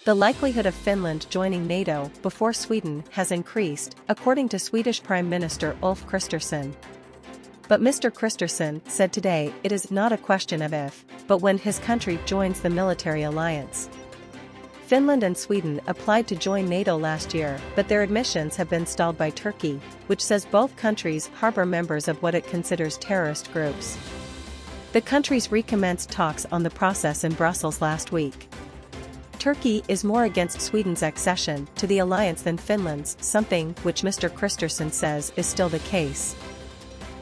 The likelihood of Finland joining NATO before Sweden has increased, according to Swedish Prime Minister Ulf Kristersson. But Mr Kristersson said today it is not a question of if, but when his country joins the military alliance. Finland and Sweden applied to join NATO last year, but their admissions have been stalled by Turkey, which says both countries harbor members of what it considers terrorist groups. The countries recommenced talks on the process in Brussels last week. Turkey is more against Sweden's accession to the alliance than Finland's, something which Mr Kristersson says is still the case.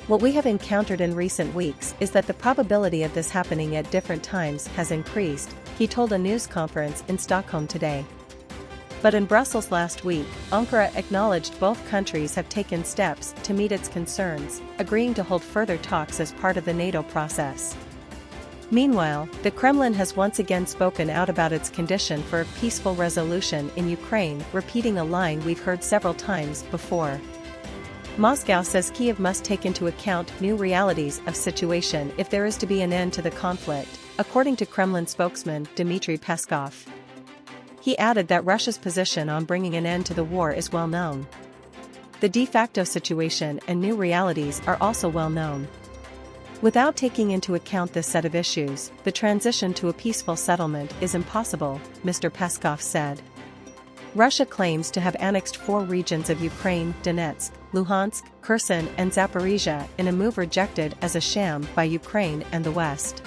What we have encountered in recent weeks is that the probability of this happening at different times has increased, he told a news conference in Stockholm today. But in Brussels last week, Ankara acknowledged both countries have taken steps to meet its concerns, agreeing to hold further talks as part of the NATO process. Meanwhile, the Kremlin has once again spoken out about its condition for a peaceful resolution in Ukraine, repeating a line we've heard several times before. Moscow says Kyiv must take into account new realities of situation if there is to be an end to the conflict, according to Kremlin spokesman Dmitry Peskov. He added that Russia's position on bringing an end to the war is well known. The de facto situation and new realities are also well known. Without taking into account this set of issues, the transition to a peaceful settlement is impossible, Mr. Peskov said. Russia claims to have annexed 4 regions of Ukraine: Donetsk, Luhansk, Kherson and Zaporizhia, in a move rejected as a sham by Ukraine and the West.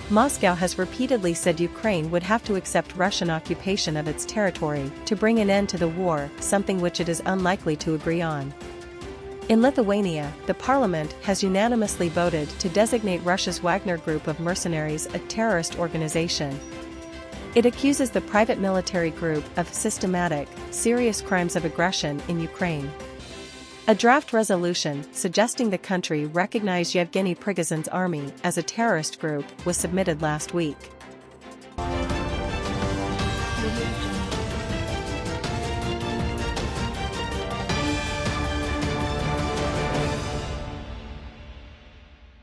Moscow has repeatedly said Ukraine would have to accept Russian occupation of its territory to bring an end to the war, something which it is unlikely to agree on. In Lithuania, the parliament has unanimously voted to designate Russia's Wagner group of mercenaries a terrorist organization. It accuses the private military group of systematic, serious crimes of aggression in Ukraine. A draft resolution suggesting the country recognize Yevgeny Prigozhin's army as a terrorist group was submitted last week.